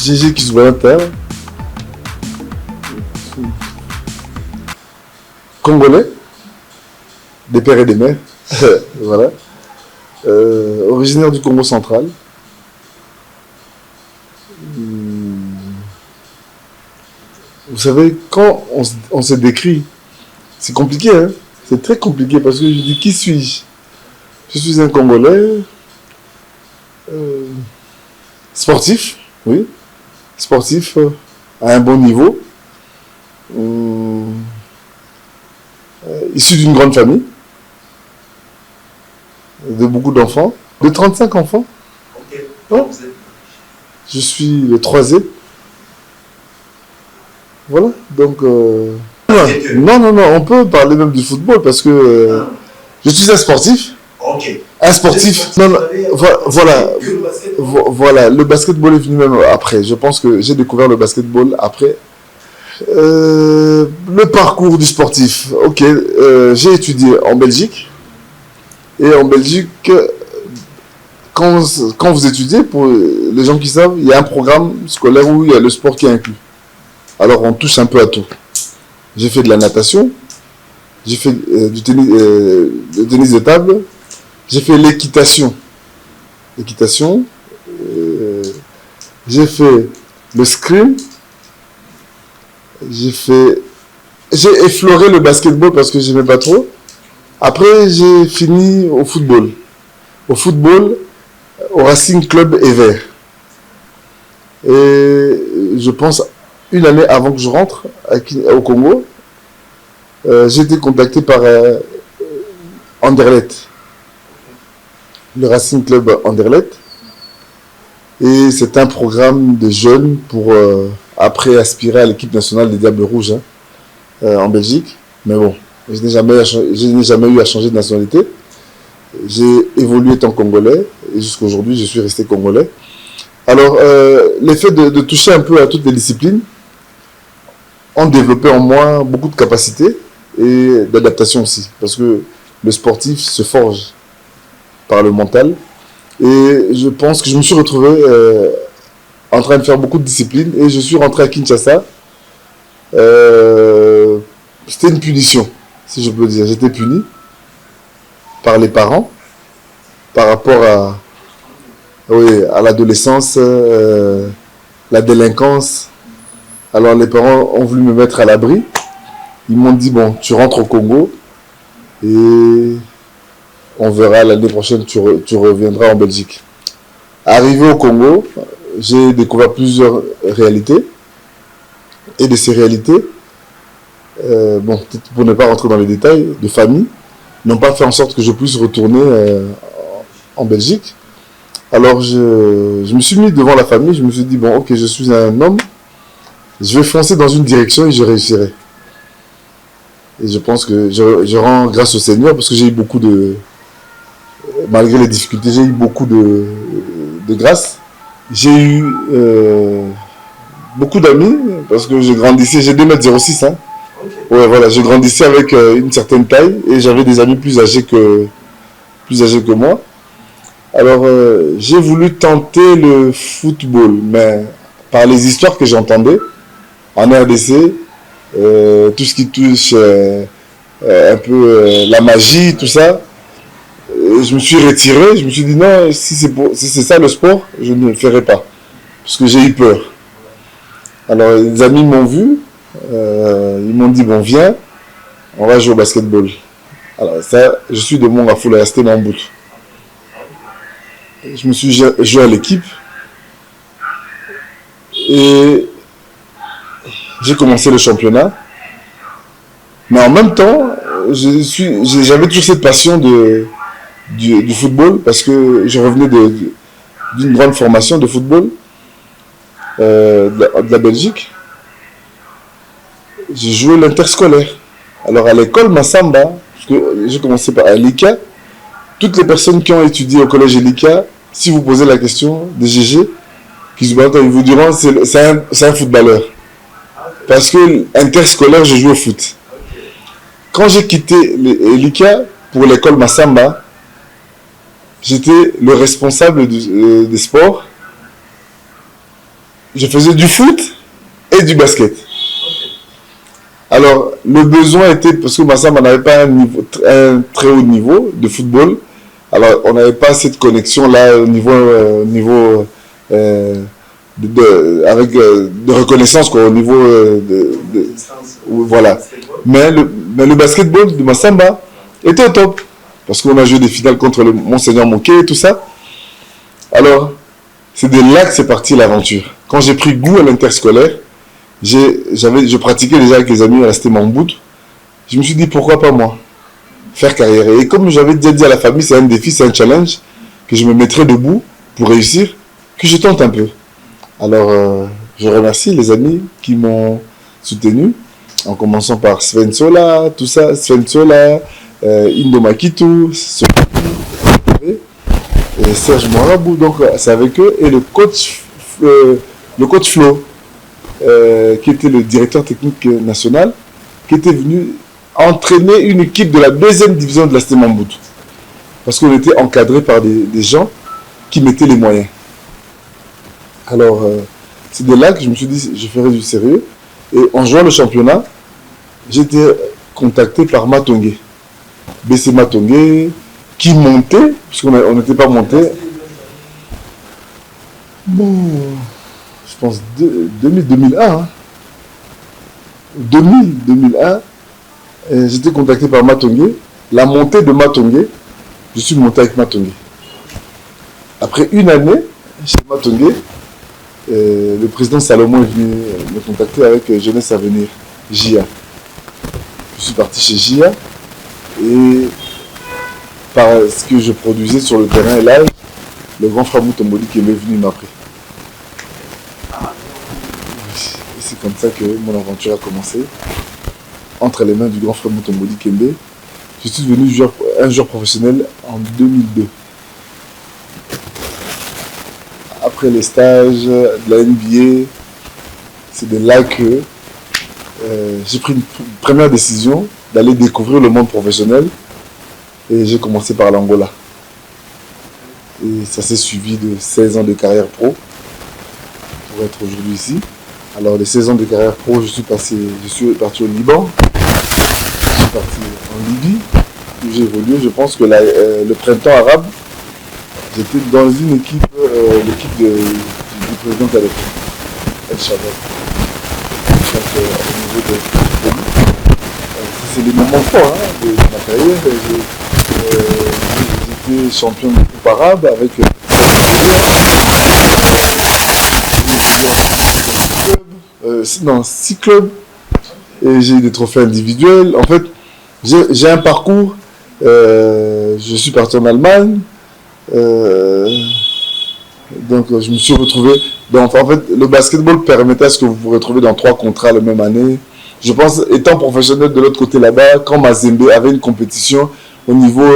Gégé Kizoubanata, Congolais, des pères et des mères, voilà. Originaire du Congo central. Vous savez, quand on se décrit, c'est compliqué, hein? C'est très compliqué parce que je dis qui suis-je? Je suis un Congolais sportif, oui, sportif à un bon niveau, issu d'une grande famille, de beaucoup d'enfants, de 35 enfants. Ok. Ouais. Je suis le troisième. Voilà, donc... Non, on peut parler même du football parce que je suis un sportif. Ok. Un sportif, voilà, le basketball est venu même après. Je pense que j'ai découvert le basketball après. Le parcours du sportif, ok, j'ai étudié en Belgique. Et en Belgique, quand vous étudiez, pour les gens qui savent, il y a un programme scolaire où il y a le sport qui est inclus. Alors on touche un peu à tout. J'ai fait de la natation, j'ai fait du tennis de table, j'ai fait l'équitation. J'ai fait le scrim, j'ai effleuré le basketball parce que j'aimais pas trop. Après, j'ai fini au football. Au Racing Club Evert. Et je pense, une année avant que je rentre au Congo, j'ai été contacté par Anderlecht. Le Racing Club Anderlecht. Et c'est un programme de jeunes pour après aspirer à l'équipe nationale des Diables Rouges en Belgique. Mais bon, je n'ai jamais eu à changer de nationalité. J'ai évolué étant congolais et jusqu'à aujourd'hui je suis resté congolais. Alors l'effet de toucher un peu à toutes les disciplines ont développé en moi beaucoup de capacités et d'adaptation aussi. Parce que le sportif se forge par le mental. Et je pense que je me suis retrouvé en train de faire beaucoup de disciplines et je suis rentré à Kinshasa. C'était une punition, si je peux dire. J'étais puni par les parents par rapport à l'adolescence, la délinquance. Alors les parents ont voulu me mettre à l'abri. Ils m'ont dit, bon, tu rentres au Congo et on verra l'année prochaine, tu reviendras en Belgique. Arrivé au Congo, j'ai découvert plusieurs réalités. Et de ces réalités, bon, pour ne pas rentrer dans les détails, de famille, n'ont pas fait en sorte que je puisse retourner en Belgique. Alors je me suis mis devant la famille, je me suis dit, bon, ok, je suis un homme, je vais foncer dans une direction et je réussirai. Et je pense que je rends grâce au Seigneur parce que j'ai eu beaucoup malgré les difficultés, j'ai eu beaucoup de grâce. J'ai eu beaucoup d'amis parce que j'ai grandissé, j'ai 2,06 m. Hein. Okay. Ouais, voilà, j'ai grandissé avec une certaine taille et j'avais des amis plus âgés que moi. Alors, j'ai voulu tenter le football, mais par les histoires que j'entendais en RDC, tout ce qui touche un peu la magie, tout ça, je me suis retiré, je me suis dit non, si c'est ça le sport, je ne le ferai pas, parce que j'ai eu peur. Alors les amis m'ont vu, ils m'ont dit bon viens, on va jouer au basketball. Alors ça, je suis de Mongafoula, resté dans le bout. Je me suis joué à l'équipe et j'ai commencé le championnat. Mais en même temps, j'avais toujours cette passion du football parce que je revenais d'une grande formation de football de la Belgique. J'ai joué l'interscolaire. Alors à l'école Massamba, parce que j'ai commencé par l'ICA, toutes les personnes qui ont étudié au collège Elika, si vous posez la question de GG, ils vous diront c'est un footballeur. Parce que interscolaire, je joue au foot. Quand j'ai quitté Elika pour l'école Massamba, j'étais le responsable des sports je faisais du foot et du basket. Alors, le besoin était, parce que Massamba n'avait pas un très haut niveau de football, alors on n'avait pas cette connexion-là au niveau, avec de reconnaissance, quoi, au niveau voilà. Mais le basketball de Massamba était au top, parce qu'on a joué des finales contre le Monseigneur Moquet et tout ça. Alors, c'est de là que c'est parti l'aventure. Quand j'ai pris goût à l'interscolaire, je pratiquais déjà avec les amis à la Cité Mambout. Je me suis dit, pourquoi pas moi faire carrière. Et comme j'avais déjà dit à la famille, c'est un défi, c'est un challenge, que je me mettrais debout pour réussir, que je tente un peu. Alors, je remercie les amis qui m'ont soutenu, en commençant par Sven Sola, tout ça, Sven Sola, Indo Makitu, et Serge Moirabou. Donc, c'est avec eux. Et le coach Flo, qui était le directeur technique national, qui était venu entraîner une équipe de la 2e division de la Cité Mambout. Parce qu'on était encadré par des gens qui mettaient les moyens. Alors, c'est de là que je me suis dit, je ferai du sérieux. Et en jouant le championnat, j'ai été contacté par Matongé. BC Matongé, qui montait, parce qu'on n'était pas monté. Bon, je pense 2001. Hein. 2001. J'étais contacté par Matongé. La montée de Matongé, je suis monté avec Matongé. Après une année, chez Matongé, le président Salomon est venu me contacter avec Jeunesse à venir, JIA. Je suis parti chez JIA et parce que je produisais sur le terrain et là, le grand frère Moutombodi qui est venu m'appeler. Et c'est comme ça que mon aventure a commencé. Entre les mains du grand frère Moutombodi Kembe, je suis devenu un joueur professionnel en 2002. Après les stages de la NBA, c'est de là que j'ai pris une première décision d'aller découvrir le monde professionnel et j'ai commencé par l'Angola. Et ça s'est suivi de 16 ans de carrière pro pour être aujourd'hui ici. Alors les 16 ans de carrière pro, je suis parti au Liban, je suis parti en Libye, où j'ai évolué. Je pense que le printemps arabe, j'étais dans une équipe, l'équipe du président Kadhafi, El Shabab. Donc au niveau de c'est des moments forts de ma carrière. J'étais champion de coupe arabe avec non, 6 clubs et j'ai eu des trophées individuels. En fait, j'ai un parcours. Je suis parti en Allemagne. Donc, je me suis retrouvé. Donc, en fait, le basketball permettait à ce que vous vous retrouviez dans 3 contrats la même année. Je pense, étant professionnel de l'autre côté là-bas, quand Mazembe avait une compétition au niveau,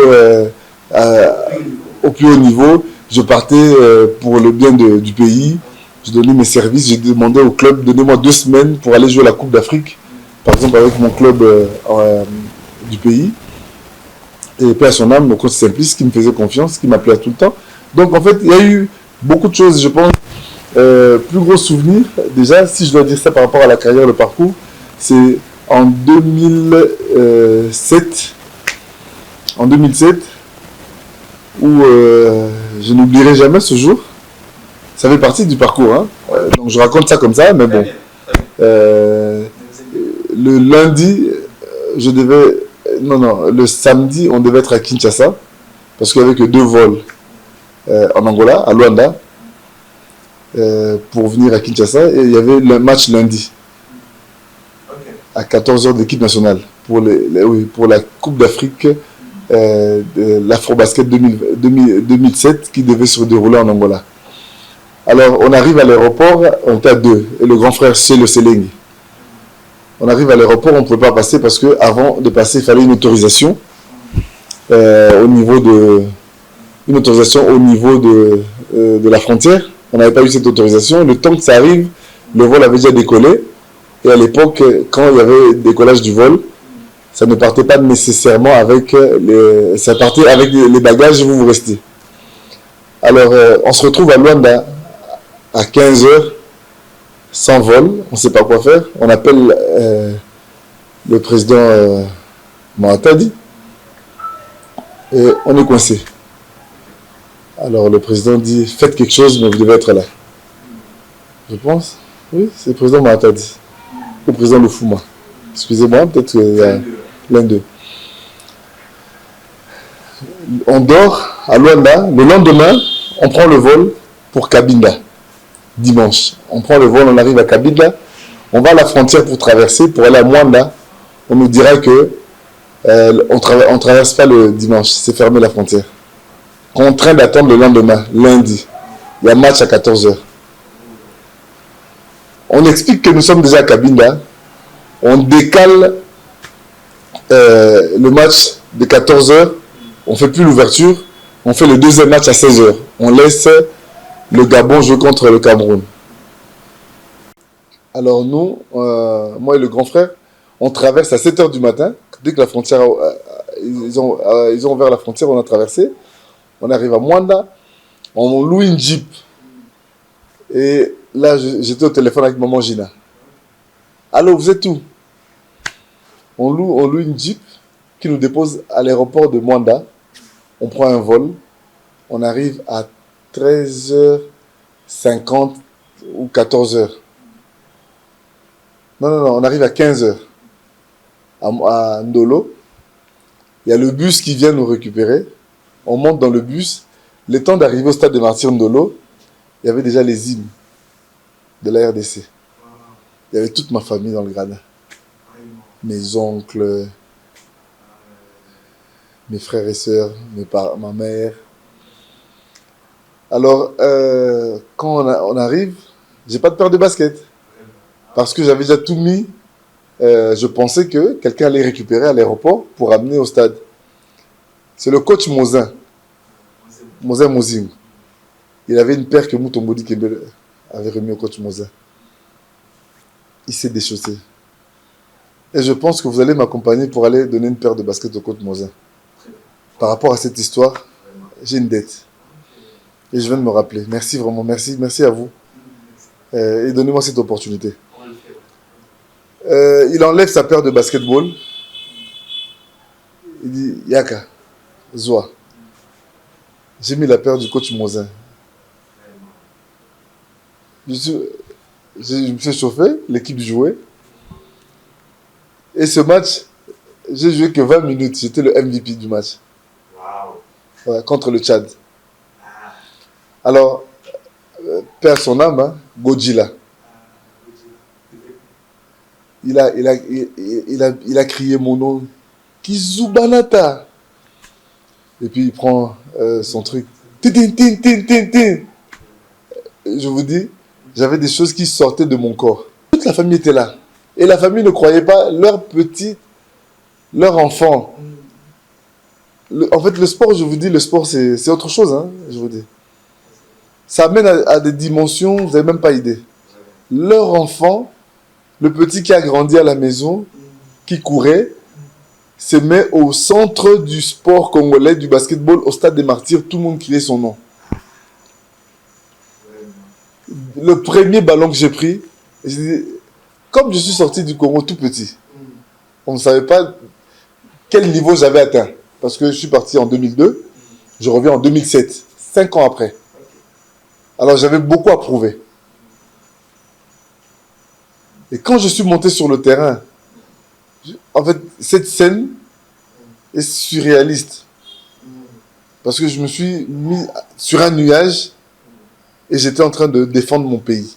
au plus haut niveau, je partais pour le bien du pays. Je donnais mes services, j'ai demandé au club, donnez-moi 2 semaines pour aller jouer la Coupe d'Afrique, par exemple avec mon club du pays. Et paix à son âme, mon coach Simplice, qui me faisait confiance, qui m'appelait tout le temps. Donc en fait, il y a eu beaucoup de choses, je pense. Plus gros souvenir, déjà, si je dois dire ça par rapport à la carrière, le parcours, c'est en 2007, où je n'oublierai jamais ce jour. Ça fait partie du parcours, hein. Donc je raconte ça comme ça, mais bon. Le lundi, le samedi, on devait être à Kinshasa, parce qu'il n'y avait que 2 vols en Angola, à Luanda, pour venir à Kinshasa, et il y avait le match lundi, à 14h de l'équipe nationale, pour la Coupe d'Afrique de l'Afrobasket 2007, qui devait se dérouler en Angola. Alors, on arrive à l'aéroport, on était à 2, et le grand frère, c'est le Selengi. On arrive à l'aéroport, on ne pouvait pas passer parce qu'avant de passer, il fallait une autorisation au niveau de la frontière. On n'avait pas eu cette autorisation. Le temps que ça arrive, le vol avait déjà décollé. Et à l'époque, quand il y avait décollage du vol, ça ne partait pas nécessairement avec ça partait avec les bagages et vous restez. Alors, on se retrouve à Luanda à 15h sans vol, on ne sait pas quoi faire. On appelle le président Mahatadi et on est coincé. Alors le président dit, faites quelque chose, mais vous devez être là. Je pense, oui, c'est le président Mahatadi, le président Lufuma. Excusez-moi, peut-être qu'il y a l'un d'eux. On dort à Luanda. Le lendemain, on prend le vol pour Cabinda. Dimanche. On prend le vol, on arrive à Cabinda. On va à la frontière pour traverser, pour aller à Mwanda. On nous dira que on traverse pas le dimanche. C'est fermé la frontière. Contraint d'attendre le lendemain, lundi. Il y a match à 14h. On explique que nous sommes déjà à Cabinda. On décale le match de 14h. On ne fait plus l'ouverture. On fait le deuxième match à 16h. On laisse le Gabon jouer contre le Cameroun. Alors nous, moi et le grand frère, on traverse à 7h du matin. Dès que la frontière, ils ont ouvert la frontière, on a traversé. On arrive à Mwanda. On loue une Jeep. Et là, j'étais au téléphone avec maman Gina. Allô, vous êtes où? On loue une Jeep qui nous dépose à l'aéroport de Mwanda. On prend un vol. On arrive à 13h50 ou 14h. Non, on arrive à 15h à Ndolo. Il y a le bus qui vient nous récupérer. On monte dans le bus. Le temps d'arriver au stade de Martyr Ndolo, il y avait déjà les hymnes de la RDC. Il y avait toute ma famille dans le gradin. Mes oncles, mes frères et sœurs, ma mère. Alors, quand on arrive, j'ai pas de paire de baskets. Parce que j'avais déjà tout mis. Je pensais que quelqu'un allait récupérer à l'aéroport pour amener au stade. C'est le coach Mozin Mozing. Il avait une paire que Moutombodi Kembele avait remis au coach Mozin. Il s'est déchaussé. Et je pense que vous allez m'accompagner pour aller donner une paire de baskets au coach Mozin. Par rapport à cette histoire, j'ai une dette. Et je viens de me rappeler. Merci vraiment, merci à vous. Et donnez-moi cette opportunité. Il enlève sa paire de basketball. Il dit, Yaka, Zoa. J'ai mis la paire du coach Mozin. Je me suis chauffé, l'équipe jouait. Et ce match, j'ai joué que 20 minutes. J'étais le MVP du match. Wow. Ouais, contre le Tchad. Alors, père son âme, hein, Godzilla. Il a crié mon nom. Kizubanata. Et puis il prend son truc. Je vous dis, j'avais des choses qui sortaient de mon corps. Toute la famille était là. Et la famille ne croyait pas leur enfant. En fait, le sport, je vous dis, le sport, c'est autre chose, hein, je vous dis. Ça amène à des dimensions, vous n'avez même pas idée. Leur enfant, le petit qui a grandi à la maison, qui courait, se met au centre du sport congolais, du basketball, au stade des Martyrs, tout le monde criait son nom. Le premier ballon que j'ai pris, comme je suis sorti du Congo tout petit, on ne savait pas quel niveau j'avais atteint. Parce que je suis parti en 2002, je reviens en 2007, 5 ans après. Alors j'avais beaucoup à prouver. Et quand je suis monté sur le terrain, en fait, cette scène est surréaliste. Parce que je me suis mis sur un nuage et j'étais en train de défendre mon pays.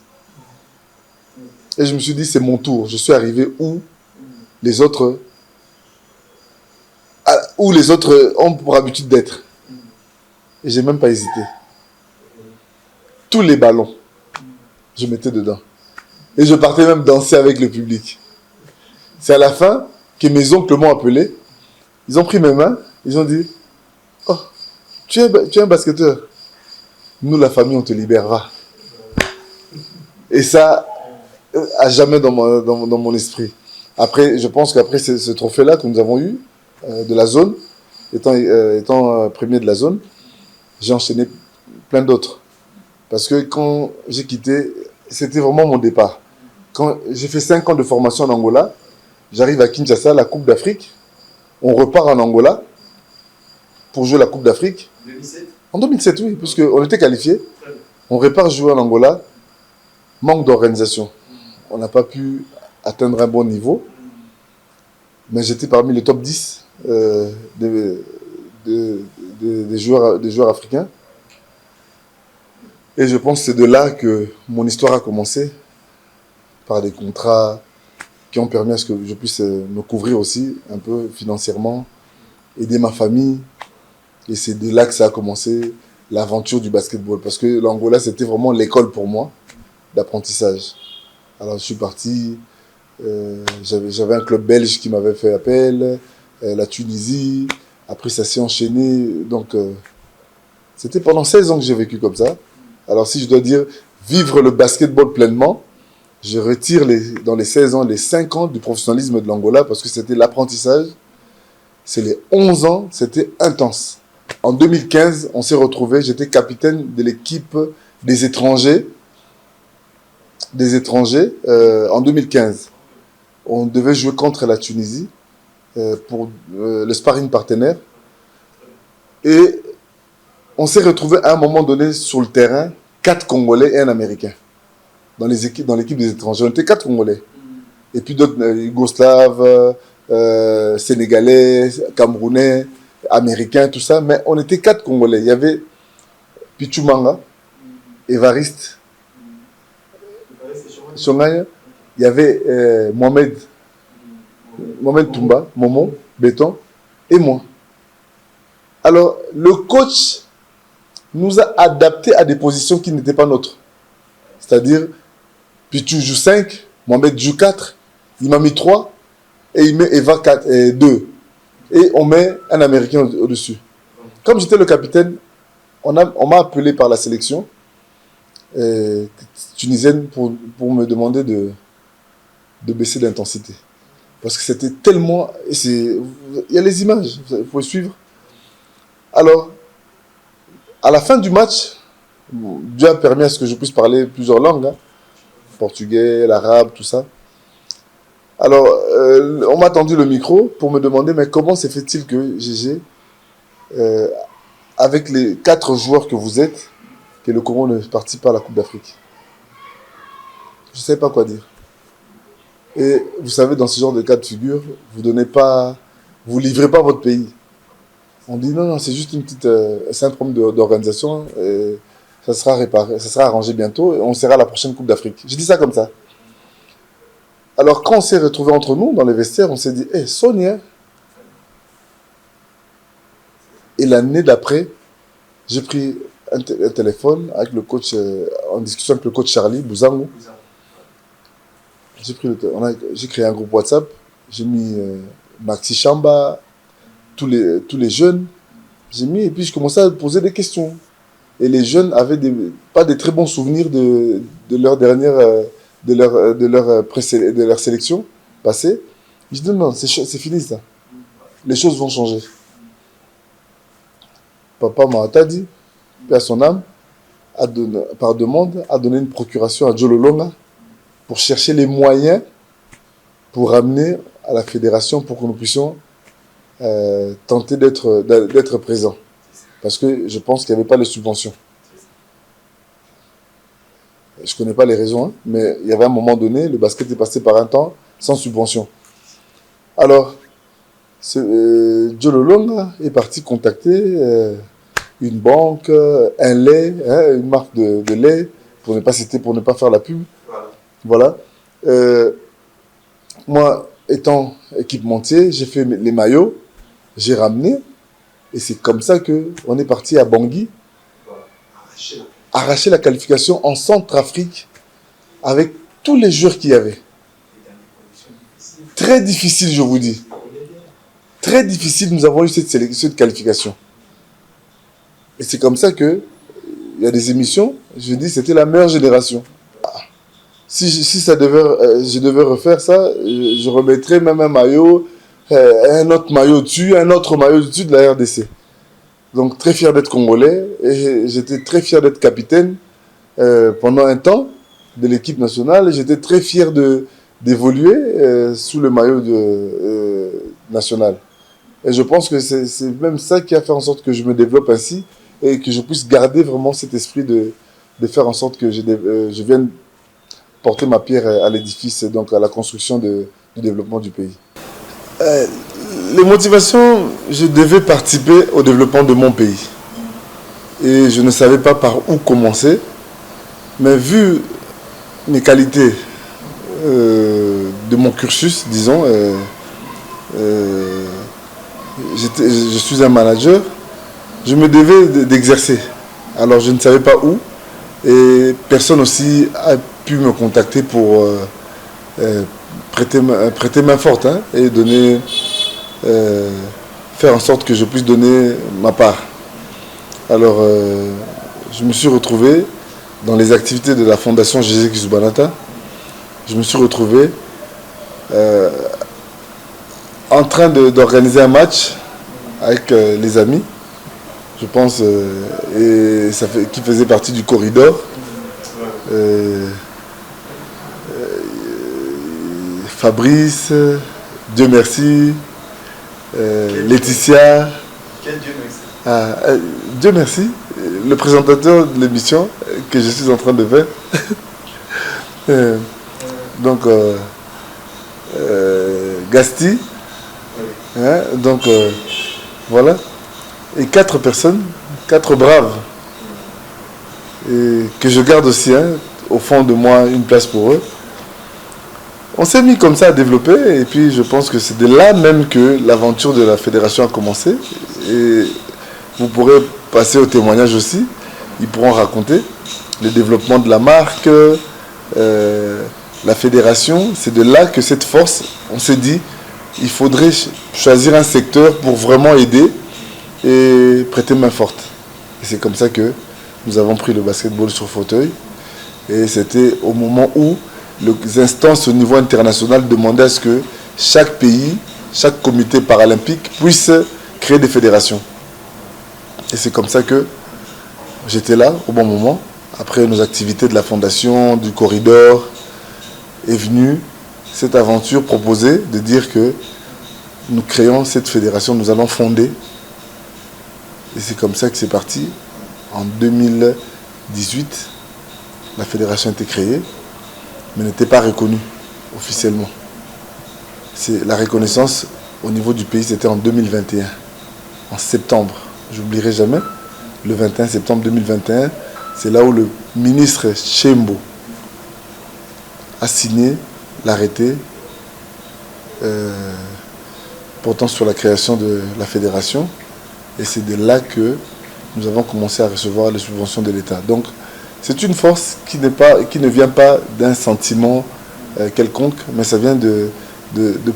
Et je me suis dit, c'est mon tour. Je suis arrivé où les autres ont pour habitude d'être. Et j'ai même pas hésité. Tous les ballons, je mettais dedans. Et je partais même danser avec le public. C'est à la fin que mes oncles m'ont appelé. Ils ont pris mes mains. Ils ont dit, oh, tu es un basketteur. Nous, la famille, on te libérera. Et ça, à jamais dans mon esprit. Après, je pense qu'après ce trophée-là que nous avons eu, de la zone, étant premier de la zone, j'ai enchaîné plein d'autres. Parce que quand j'ai quitté, c'était vraiment mon départ. Quand j'ai fait 5 ans de formation en Angola, j'arrive à Kinshasa, la Coupe d'Afrique. On repart en Angola pour jouer la Coupe d'Afrique. 2007 ? En 2007, oui, puisqu'on était qualifiés. On repart jouer en Angola. Manque d'organisation. On n'a pas pu atteindre un bon niveau. Mais j'étais parmi les top 10 des joueurs africains. Et je pense que c'est de là que mon histoire a commencé, par des contrats qui ont permis à ce que je puisse me couvrir aussi un peu financièrement, aider ma famille. Et c'est de là que ça a commencé, l'aventure du basketball. Parce que l'Angola, c'était vraiment l'école pour moi d'apprentissage. Alors je suis parti, j'avais un club belge qui m'avait fait appel, la Tunisie, après ça s'est enchaîné. Donc c'était pendant 16 ans que j'ai vécu comme ça. Alors si je dois dire vivre le basketball pleinement, je retire dans les 16 ans les 5 ans du professionnalisme de l'Angola parce que c'était l'apprentissage. C'est les 11 ans, c'était intense. En 2015, on s'est retrouvés, j'étais capitaine de l'équipe des étrangers. En 2015. On devait jouer contre la Tunisie pour le sparring partenaire. Et on s'est retrouvés à un moment donné sur le terrain, 4 Congolais et un Américain. Dans l'équipe des étrangers, on était 4 Congolais. Et puis d'autres Yougoslaves, Sénégalais, Camerounais, Américains, tout ça. Mais on était 4 Congolais. Il y avait Pichumanga, Évariste, Shongaya, il y avait Mohamed Toumba, Momo, Béton, et moi. Alors, le coach nous a adaptés à des positions qui n'étaient pas nôtres. C'est-à-dire, Pichu joue 5, Mohamed joue 4, il m'a mis 3, et il met Eva 4, 2. Et on met un Américain au-dessus. Comme j'étais le capitaine, on m'a appelé par la sélection tunisienne pour me demander de baisser l'intensité. Parce que c'était tellement... Il y a les images, il faut suivre. Alors, à la fin du match, Dieu a permis à ce que je puisse parler plusieurs langues, hein, portugais, l'arabe, tout ça. Alors, on m'a tendu le micro pour me demander, mais comment se fait-il que GG, avec les 4 joueurs que vous êtes, que le Congo ne participe pas à la Coupe d'Afrique? Je ne sais pas quoi dire. Et vous savez, dans ce genre de cas de figure, vous livrez pas votre pays. On dit non, c'est juste c'est un problème d'organisation. Ça sera réparé, ça sera arrangé bientôt et on sera à la prochaine Coupe d'Afrique. Je dis ça comme ça. Alors quand on s'est retrouvés entre nous dans les vestiaires, on s'est dit, hey, Sonia. Et l'année d'après, j'ai pris un téléphone avec le coach, en discussion avec le coach Charlie Bouzangou. J'ai créé un groupe WhatsApp, j'ai mis Maxi Chamba, tous les jeunes, j'ai mis, et puis je commençais à poser des questions. Et les jeunes avaient pas des très bons souvenirs de leur dernière, de leur sélection passée. Je dis non, c'est fini ça. Les choses vont changer. Papa m'a dit, à son âme, par demande, a donné une procuration à Jolo Longa pour chercher les moyens pour ramener à la fédération pour que nous puissions tenter d'être présents. Parce que je pense qu'il n'y avait pas les subventions. Je ne connais pas les raisons, hein, mais il y avait un moment donné, le basket est passé par un temps sans subvention. Alors, Jolo Longa est parti contacter une banque, un lait, hein, une marque de lait, pour ne pas citer, pour ne pas faire la pub. Voilà. Moi, étant équipementier, j'ai fait les maillots, j'ai ramené, et c'est comme ça qu'on est parti à Bangui, arracher la qualification en Centrafrique avec tous les joueurs qu'il y avait. Très difficile, je vous dis. Très difficile, nous avons eu cette sélection de qualification. Et c'est comme ça que il y a des émissions, je dis c'était la meilleure génération. Si je devais refaire ça, je remettrais même un maillot, un autre maillot dessus, un autre maillot dessus de la RDC. Donc très fier d'être congolais et j'étais très fier d'être capitaine pendant un temps. de l'équipe nationale. J'étais très fier d'évoluer sous le maillot national. Et je pense que c'est même ça qui a fait en sorte que je me développe ainsi et que je puisse garder vraiment cet esprit de faire en sorte que je vienne porter ma pierre à l'édifice, donc à la construction du développement du pays. Les motivations, je devais participer au développement de mon pays. Et je ne savais pas par où commencer. Mais vu mes qualités de mon cursus, disons, je suis un manager, je me devais d'exercer. Alors je ne savais pas où. Et personne aussi a pu me contacter pour prêter main forte et donner, faire en sorte que je puisse donner ma part. Alors je me suis retrouvé dans les activités de la Fondation Jésus Zubanata. Je me suis retrouvé en train d'organiser un match avec les amis, je pense, et qui faisait partie du corridor. Fabrice, Dieu merci, Laetitia. Quel Dieu merci. Dieu merci, le présentateur de l'émission que je suis en train de faire. Donc, Gasti. Donc, voilà. Et 4 personnes, 4 braves. Et que je garde aussi, au fond de moi, une place pour eux. On s'est mis comme ça à développer. Et puis, je pense que c'est de là même que l'aventure de la fédération a commencé. Et vous pourrez passer au témoignage aussi. Ils pourront raconter le développement de la marque, la fédération. C'est de là que cette force, on s'est dit, il faudrait choisir un secteur pour vraiment aider et prêter main forte. Et c'est comme ça que nous avons pris le basketball sur fauteuil. Et c'était au moment où les instances au niveau international demandaient à ce que chaque pays, chaque comité paralympique puisse créer des fédérations. Et c'est comme ça que j'étais là au bon moment. Après nos activités de la fondation, du corridor, est venue cette aventure proposée de dire que nous créons cette fédération, nous allons fonder. Et c'est comme ça que c'est parti. En 2018, la fédération a été créée, mais n'était pas reconnue officiellement. La reconnaissance au niveau du pays, c'était en 2021, en septembre. J'oublierai jamais, le 21 septembre 2021, c'est là où le ministre Chembo a signé l'arrêté portant sur la création de la fédération. Et c'est de là que nous avons commencé à recevoir les subventions de l'État. Donc, c'est une force qui ne vient pas d'un sentiment quelconque, mais ça vient de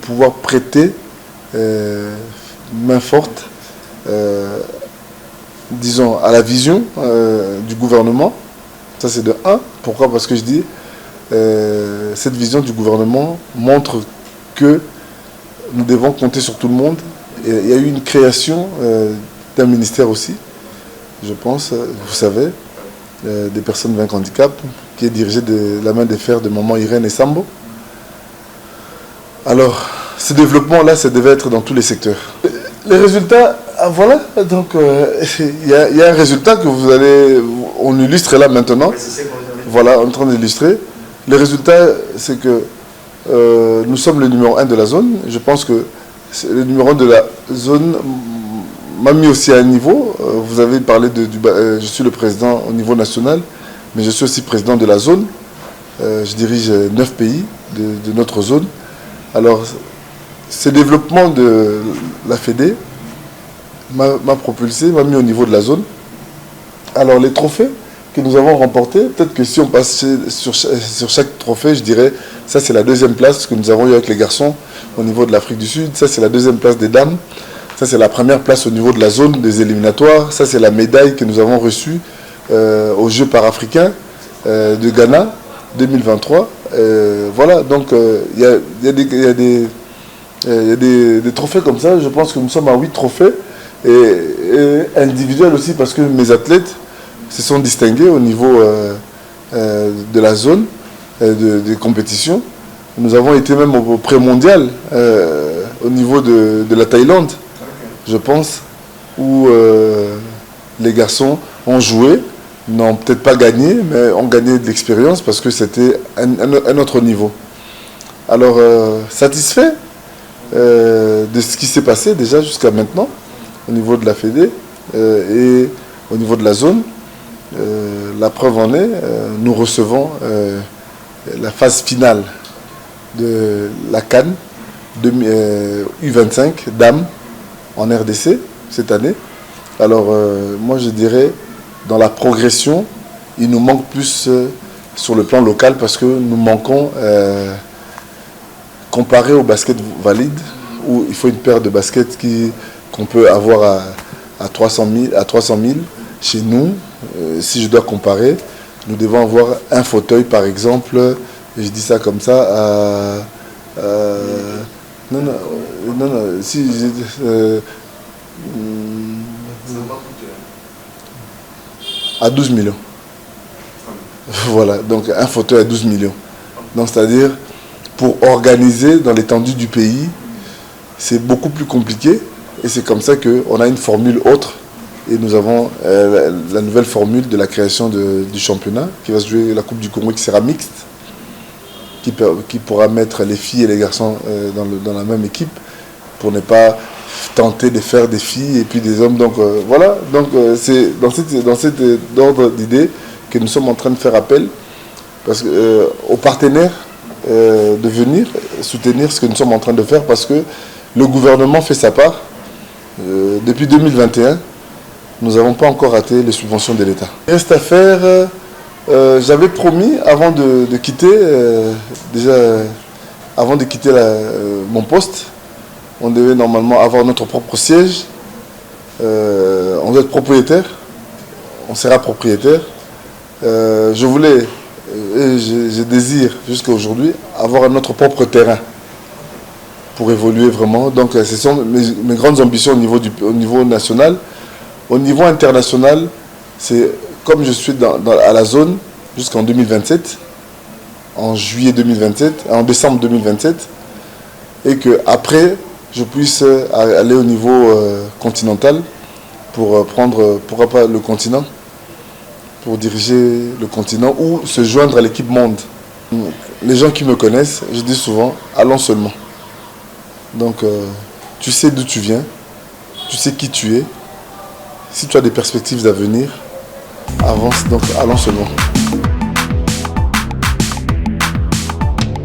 pouvoir prêter main forte, disons, à la vision du gouvernement. Ça, c'est de 1. Pourquoi? Parce que je dis, cette vision du gouvernement montre que nous devons compter sur tout le monde. Et il y a eu une création d'un ministère aussi, je pense, vous savez, des personnes avec handicap, qui est dirigé de la main de fer de maman Irène et Sambo. Alors, ce développement-là, ça devait être dans tous les secteurs. Les résultats, voilà, donc il y a un résultat que on illustre là maintenant. Voilà, on est en train d'illustrer. Le résultat, c'est que nous sommes le numéro 1 de la zone. Je pense que le numéro 1 de la zone m'a mis aussi à un niveau. Vous avez parlé je suis le président au niveau national, mais je suis aussi président de la zone. Je dirige 9 pays de notre zone. Alors, ce développement de la Fédé m'a propulsé, m'a mis au niveau de la zone. Alors, les trophées que nous avons remportés, peut-être que si on passait sur chaque trophée, je dirais, ça c'est la 2e place que nous avons eu avec les garçons au niveau de l'Afrique du Sud, ça c'est la 2e place des dames, ça c'est la 1re place au niveau de la zone des éliminatoires, ça c'est la médaille que nous avons reçue aux Jeux Parafricains de Ghana 2023. Voilà, donc il y a des trophées comme ça. Je pense que nous sommes à 8 trophées et individuels aussi, parce que mes athlètes se sont distingués au niveau de la zone. des compétitions. Nous avons été même au pré-mondial au niveau de la Thaïlande, je pense, où les garçons ont joué, n'ont peut-être pas gagné, mais ont gagné de l'expérience parce que c'était un autre niveau. Alors, satisfait de ce qui s'est passé déjà jusqu'à maintenant au niveau de la Fédé et au niveau de la zone. La preuve en est, nous recevons la phase finale de la CAN U25 dames en RDC cette année. Alors moi je dirais dans la progression, il nous manque plus sur le plan local parce que nous manquons comparé au basket valide où il faut une paire de baskets qu'on peut avoir à 300 000 chez nous. Si je dois comparer, nous devons avoir un fauteuil par exemple, et je dis ça comme ça, à 12 millions. Voilà, donc un fauteuil à 12 millions. Donc c'est-à-dire, pour organiser dans l'étendue du pays, c'est beaucoup plus compliqué. Et c'est comme ça qu'on a une formule autre. Et nous avons la nouvelle formule de la création du championnat, qui va se jouer la Coupe du Congo, qui sera mixte, qui pourra mettre les filles et les garçons dans la même équipe, pour ne pas tenter de faire des filles et puis des hommes. Donc voilà, donc c'est dans cet ordre d'idée que nous sommes en train de faire appel aux partenaires de venir soutenir ce que nous sommes en train de faire, parce que le gouvernement fait sa part. Depuis 2021, nous n'avons pas encore raté les subventions de l'État. Il reste à faire, j'avais promis avant de quitter, avant de quitter mon poste, on devait normalement avoir notre propre siège, on doit être propriétaire, on sera propriétaire. Je voulais, et je désire jusqu'à aujourd'hui, avoir notre propre terrain pour évoluer vraiment. Donc ce sont mes grandes ambitions au niveau national. Au niveau international, c'est comme je suis à la zone jusqu'en 2027, en juillet 2027, en décembre 2027, et qu'après, je puisse aller au niveau continental pour prendre, pourquoi pas, le continent, pour diriger le continent ou se joindre à l'équipe monde. Les gens qui me connaissent, je dis souvent, allons seulement. Donc, tu sais d'où tu viens, tu sais qui tu es. Si tu as des perspectives d'avenir, avance, donc allons seulement.